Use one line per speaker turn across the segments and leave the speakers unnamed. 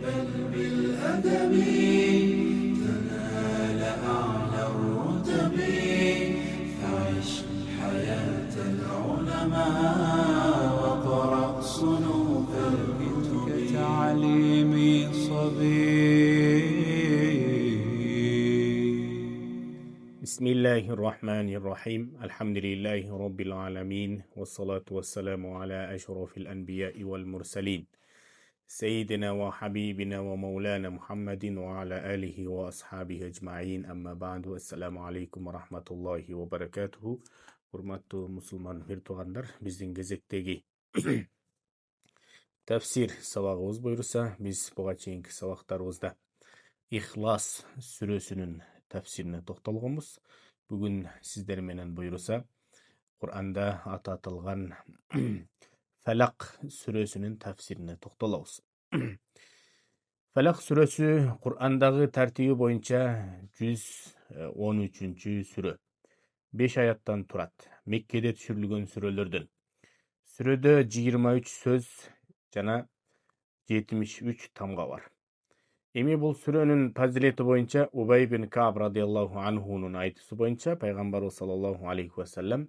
بل بالأدب تنال أعلى الرتب فعش حياة العلماء وقرأ صنوف الكتب كتعليم صبي.
بسم الله الرحمن الرحيم الحمد لله رب العالمين والصلاة والسلام على أشرف الأنبياء والمرسلين سيدنا وحبيبنا ومولانا محمد وعلى آله وأصحابه أجمعين أما بعد السلام عليكم ورحمة الله وبركاته. Hurmatlı Müslüman virtuanlar, біздің кезектегі тәфсир сабағымыз бұйырса, біз бұға чейінгі сабақтарымызда Ихлас сүресінің тәфсиріне тоқталғанбыз. Бүгін сіздерменен бұйырса, Құр'анда аталған Фәлақ сүресінің тәфсиріне тоқталабыз. Фәлақ сүресі Құр'андағы тәртібі бойынша 113-ші сүре. 5 аяттан тұрады. Меккеде түсірілген сүрелерден. Сүреде 23 сөз жана 73 тамға бар. Эми бұл сүренің фазилети бойынша Убай бин Кааб радиаллаху анхунун айтысы бойынша пайғамбарыбыз саллаллаху алейхи вассалам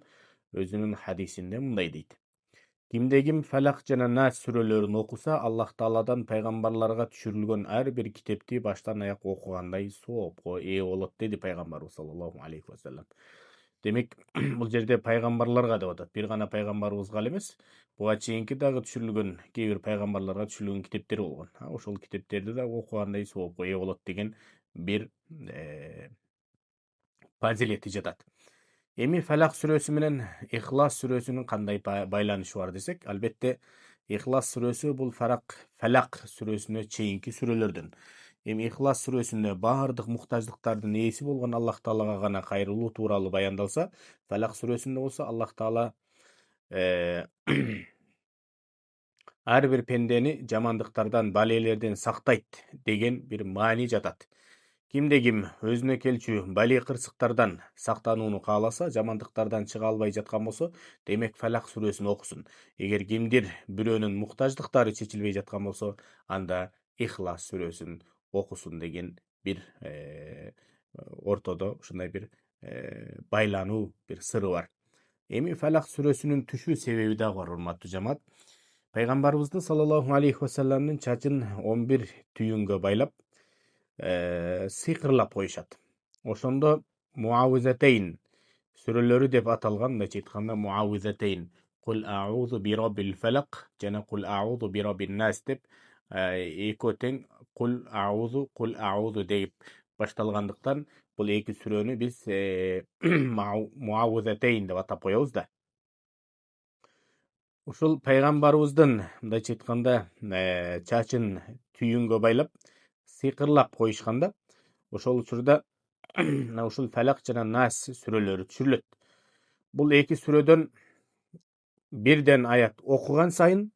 өзінің хадисінде мындай дейді. Кимде-ким Фәлақ жана Нас сүрелерін оқыса, Аллах Тааладан пайғамбарларға түшірілген әрбір китепти баштан аяқ оқығандай соопко ээ болот деди пайғамбарыбыз саллаллаху алейхи вассалам. Демек, бұл жерде пайғамбарларға деп атат. Bir ғана пайғамбарыбызға емес, бұға чейинки дагы түшүрүлгөн кейбір пайғамбарларға түшүрүлгөн китептер болгон. Ошол китептерди да окугандай соопко ээ болот деген бир фазилети жатат. Эми Фәлақ сүрөсү менен Ихлас сүрөсүнүн кандай байланышы бар десек, албетте Ихлас сүрөсү бул Фәлақ сүрөсүнө чейинки сүрөлөрдөн. Эми Ихлас сүрөсүндө баардык муктаждыктардын ээси болгон Аллах Таалага гана кайрылуу тууралуу баяндалса, Фәлақ сүрөсүндө болсо Аллах Таала ар бир пендени жамандыктардан, балелерден сактайт деген бир маани жатат. Кимде-ким өзүнө келчү бали кырсыктардан сактанууну кааласа, жамандыктардан чыга албай жаткан болсо, демек Фәлақ сүрөсүн окусун. Эгер кимдир бирөөнүн муктаждыктары чечилбей жаткан болсо, анда Ихлас сүрөсүн окусун деген бир ортодо ушундай бир байлануу, бир сыры бар. Эми Фәлақ сүрөсүнүн түшүү себеби дагы бар, урматтуу жамаат. Пайгамбарыбыздын саллаллаху алейхи вассаламдын чачын 11 түйүнгө байлап сыйкырлап коюшат. Ошондо Муавизатейн сүрөлөрү деп аталган, мындайча айтканда Муавизатейн, Кул аузу би раббил фалак жана Кул аузу би раббин нас деп экөө тең Кул аузу деп башталгандыктан бул эки сүрөнү биз Муавизатейн деп атап коебуз да. Ушул пайгамбарыбыздын мындайча айтканда чачын түйүнгө байлап сыйкырлап коюшканда, ошол учурда ушул Фәлақ жана Нас сүрөлөрү түшүрүлөт. Бул эки сүрөдөн бирден аят окуган сайын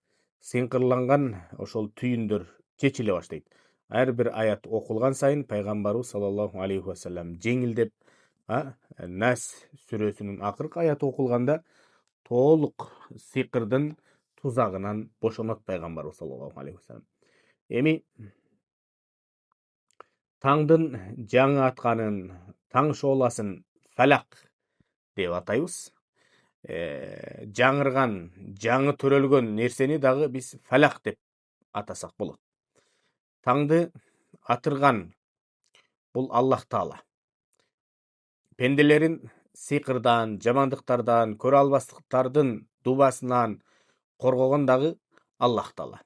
сыйкырланган ошол түйүндөр чечиле баштайт. Ар бир аят окулган сайын пайгамбарыбыз саллаллаху алейхи вассалам жеңилдеп, Нас сүрөсүнүн акыркы аяты окулганда толук сыйкырдын тузагынан бошонот пайгамбарыбыз саллаллаху алейхи вассалам. Эми таңдын жаңы атканын, таң шооласын Фәлақ деп атайбыз. Жаңырган, жаңы төрөлгөн нерсени дагы биз Фәлақ деп атасак болот. Таңды атырган бул Аллах Таала. Пенделерин сыйкырдан, жамандыктардан, көрө албастыктардын дубасынан коргогон дагы Аллах Таала.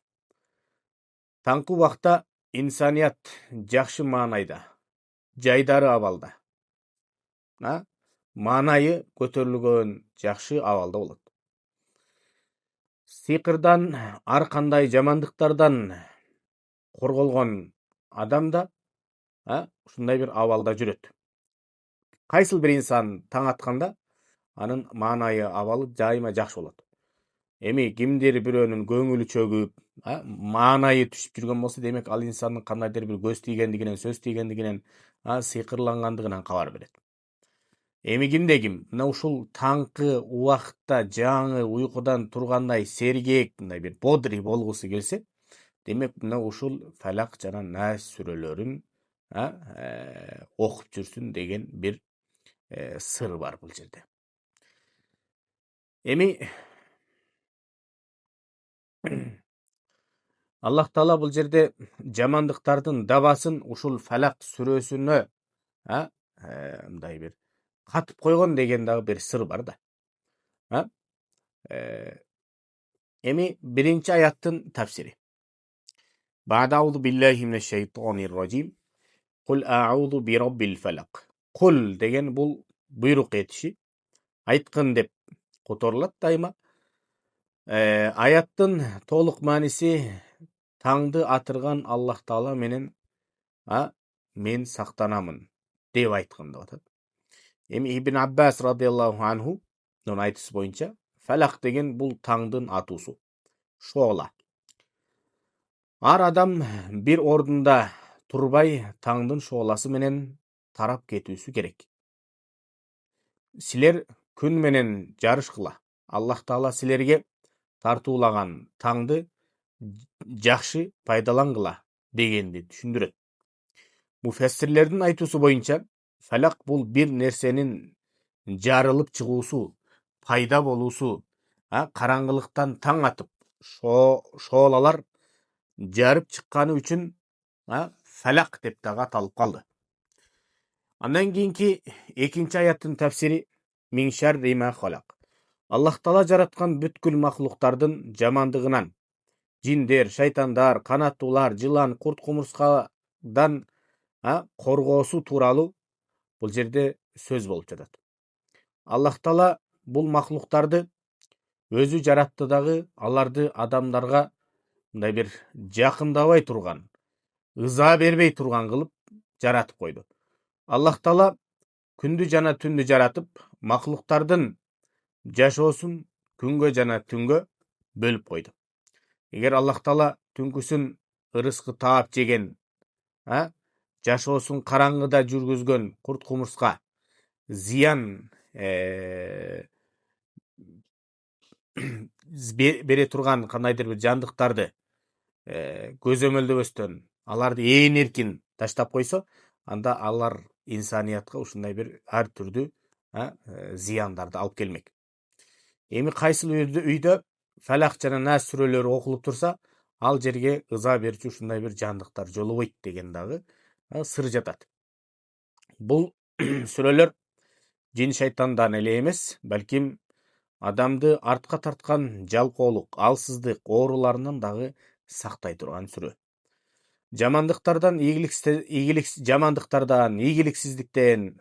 Таңкы убакта инсаният жакшы маанайда, жайдары абалда, маанайы көтөрүлгөн жакшы абалда болот. Сыйкырдан, ар кандай жамандыктардан корголгон адам да ушундай бир абалда жүрөт. Кайсыл бир инсан таң атканда анын маанайы абалы жайыма жакшы болот. Эми кимдир бирөөнүн көңүлү чөгүп, маанайы түшүп жүргөн болсо, демек ал инсандын кандайдыр бир көз тийгендигинен, сөз тийгендигинен, сыйкырлангандыгынан кабар берет. Эми кимде-ким мына ушул таңкы убакытта жаңы уйкудан тургандай сергек, мындай бир бодрый болгусу келсе, Demek mына ушул Falaq жана Nas сүрөлөрүн окуп жүрсүн деген bir sır бар бул жерде. Эми Аллах Таала бул жерде жамандыктардын дабасын ушул Falaq сүрөсүнө мындай bir катып койгон деген дагы bir sır бар да. Эми биринчи аяттын тafsiri. Ba'da auzu billahi mineşşeytanirracim. Kul a'udhu bi rabbil falaq. Kul деген бул буйрук этиши. Айткын деп которулат дайыма. Аяттын толук мааниси таңды атырган Аллах Таала менен мен сактанамын деп айткан деп атат. Эми Ибн Аббас радиаллаху анху айтысы боюнча Falaq деген бул таңдын атуусу. Шоола. Ар адам bir ордунда турбай таңдын шооласы менен тарап кетүүсү керек. Силер күн менен жарышкыла. Аллах Таала силерге тартуулаган таңды жакшы пайдалангыла дегенди түшүндүрөт. Муфассирлердин айтуусу боюнча Falaq бул bir нерсенин жарылып чыгуусу, пайда болуусу, караңгылыктан таң атып, шоолалар жарып чыкканы үчүн Falaq деп дагы аталып калды. Андан кийинки экинчи аяттын tafsiri Min şerri ma halaq. Аллах Таала жараткан бүткүл махлуктардын жамандыгынан, жиндер, шайтандар, канаттуулар, жылан, курт кумурскадан коргоосу тууралуу бул жерде сөз болуп жатат. Аллах Таала бул махлуктарды өзү жаратты дагы, аларды адамдарга мындай бир жакындабай турган, ыза бербей турган кылып жаратып койду. Аллах Таала күндү жана түндү жаратып, махлуктардын жашоосун күнгө жана түнгө бөлүп койду. Эгер Аллах Таала түнкүсүн ырыскы таап жеген, жашоосун караңгыда жүргүзгөн курт кумурска зыян бере турган кандайдыр бир жандыктарды көзөмөлдөбөстөн аларды ээн эркин таштап койсо, анда алар инсаниятка ушундай бир ар түрдүү зыяндарды алып келмек. Эми кайсыл үйдө Falaq жана Nas сүрөлөрү окулуп турса, ал жерге ыза берчү ушундай бир жандыктар жолобойт деген дагы сыр жатат. Бул сүрөлөр жин шайтандан эле эмес, балким адамды артка тарткан жалкоолук, алсыздык, ооруларынан дагы сактай турган сүрө. Жамандыктардан, ийгиликсиздиктен,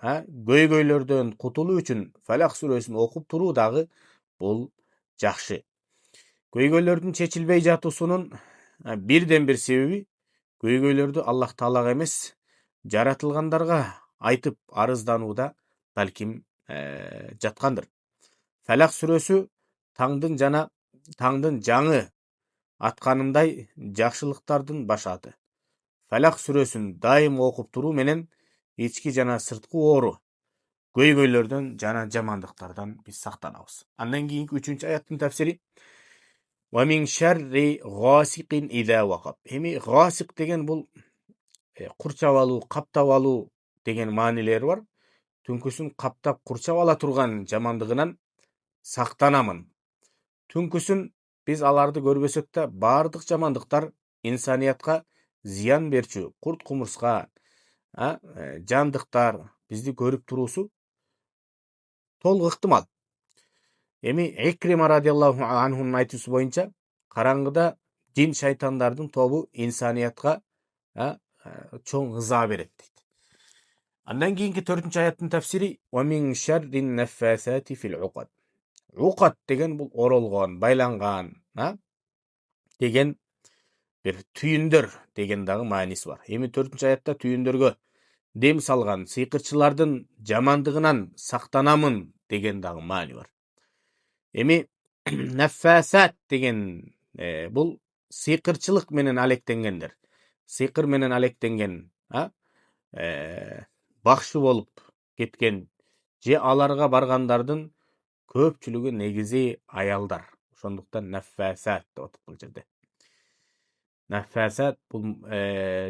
көйгөйлөрдөн кутулуу үчүн Falaq сүрөсүн окуп туруу дагы бул жакшы. Көйгөйлөрдүн чечилбей жатуусунун бирден бир себеби көйгөйлөрдү Аллах Таалага эмес, жаратылгандарга айтып арызданууда балким жаткандыр. Falaq сүрөсү таңдын жаңы атканындай жакшылыктардын башаты. Falaq сүрөсүн дайым окуп туруу менен ички жана сырткы оору, көйгөйлөрдөн жана жамандыктардан биз сактанабыз. Андан кийинки 3-чү аяттын tafsiri Wa min şerri gasiqin iza waqab. Эми гасик деген бул курчап алуу, каптап алуу деген маанилери бар. Түнкүсүн каптап курчап ала турган жамандыгынан сактанамын. Түнкүсүн биз аларды көрбөсөк да, бардык жамандыктар инсаниятка зыян берчү, курт кумурска, жандыктар бизди көрүп туруусу толук ыктымал. Эми Икрима радиаллаху анхунун айтуусу боюнча, караңгыда жин шайтандардын тобу инсаниятка чоң ыза берет дейт. Андан кийинки 4-чү аяттын tafsiri Wa min şerrin neffasati fil uqad. Uqad деген бул оролгон, байланган, деген бир түйүндөр деген дагы мааниси бар. Эми 4-чү аятта түйүндөргө дем салган сыйкырчылардын жамандыгынан сактанамын деген дагы маани бар. Эми наффасат деген бул сыйкырчылык менен алектенгендер. Сыйкыр менен алектенген, бакшы болуп кеткен же аларга баргандардын көпчүлүгү негизи аялдар. Ошондуктан наффасат деп атат бул жерде. Нафасат бул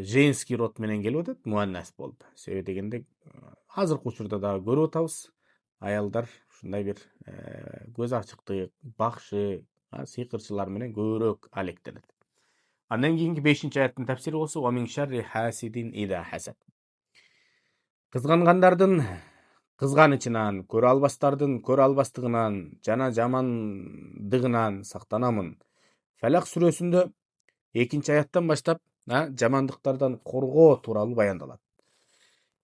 женский род менен келип атат, муаннас болуп. Себеби дегенде азыркы учурда дагы көрүп атабыз. Аялдар ушундай бир көз ачыктык, бакшы, сыйкырчылар менен көбүрөөк алектенет. Андан кийинки 5-чи аяттын тафсири болсо: "Ва мин шарри хасидин ида хасад." Кызгангандардын кызганычынан, көрө албастардын көрө албастыгынан жана жамандыгынан сактанамын. Фалак сүрөсүндө 2-чи аяттан баштап жамандыктардан коргоо тууралуу баяндалат.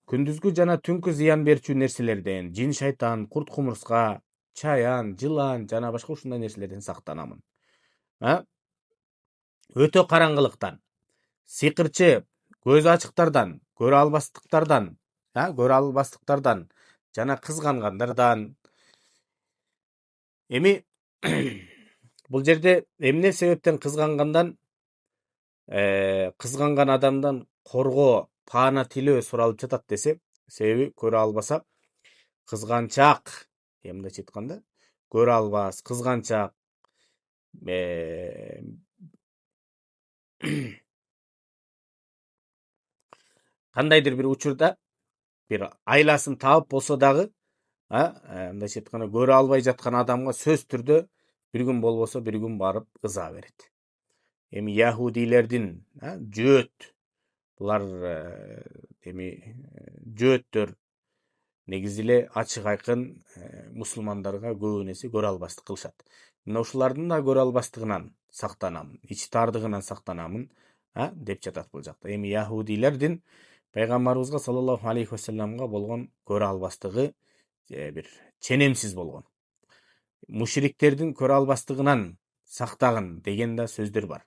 Күндүзгү жана түнкү зыян берчү нерселерден, жин шайтан, курт кумурска, чаян, жылан жана башка ушундай нерселерден сактанамын. Өтө караңгылыктан, сыйкырчы, көз ачыктардан, көрө албастыктардан жана кызгангандардан. Эми бул жерде эмне себептен кызгангандан, кызганган адамдан коргоо, паана тилөө суралып жатат десе, себеби көрө албаса кызганчак, эмдечи айтканда, көрө албас, кызганчак, кандайдыр бир учурда бир айласын таап болсо дагы, мындайча айтканда, көрө албай жаткан адамга сөз түрдө бир күн болбосо бир күн барып ыза берет. Эми яхудилердин жөөт, булар жөөттөр негизи эле ачык айкын мусулмандарга көбүн эсе көрө албастык кылышат. Мына ушулардын да көрө албастыгынан сактанамын, ич тардыгынан сактанамын деп жатат бул жакта. Эми яхудилердин пайгамбарыбызга саллаллаху алейхи вассаламга болгон көрө албастыгы бир ченемсиз болгон. Мушриктердин көрө албастыгынан сактагын деген да сөздөр бар.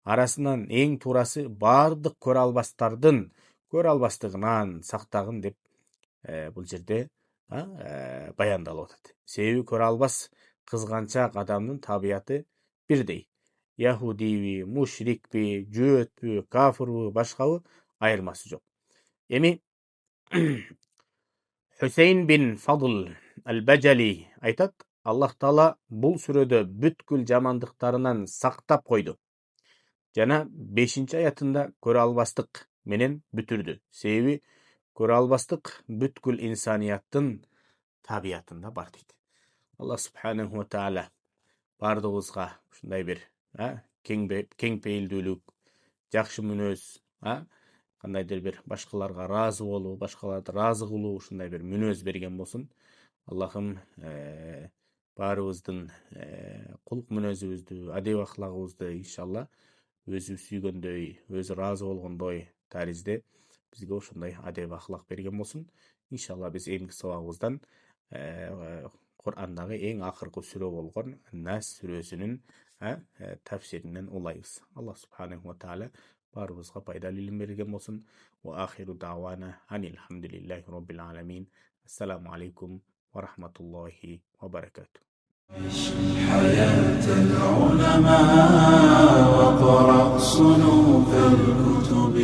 Арасынан эң туурасы бардык көрө албастардын көрө албастыгынан сактагын деп бул жерде баяндалып атат. Себеби көрө албас кызганчак адамдын табияты бирдей. Яхудиби, мушрикпи, жөөтпү, кафырбы, башкабы айырмасы жок. Эми Хусейн бин Фадл ал-Бажали айтат: Аллах Таала бул сүрөдө бүткүл жамандыктарынан сактап койду. Жана 5-чи аятында көрө албастык менен бүтүрдү. Себеби көрө албастык бүткүл инсанияттын табиятында бар дейт. Аллах субханаху ва таала бардыгыбызга ушундай бир кең пейилдүүлүк, жакшы мүнөз, кандайдыр бир башкаларга ыраазы болуу, башкаларды ыраазы кылуу ушундай бир мүнөз берген болсун. Аллахым баарыбыздын кулк мүнөзүбүздү, адеп ахлагыбызды иншалла өзү сүйгөндөй, өзү ыраазы болгондой таризде бизге ошондой адеп ахлак берген болсун. Иншалла биз эмки сабагыбыздан Кур'андагы эң акыркы сүрө болгон Нас сүрөсүнүн тафсиринен улайбыз. Аллах субханаху ва таала баарыбызга пайдалуу илим берген болсун. Ва ахиру давана анилхамдулиллахи роббил аламин. Ассаламу алейкум ва рахматуллахи ва баракатуh.
حياة العلماء وقرأ صنوف الكتب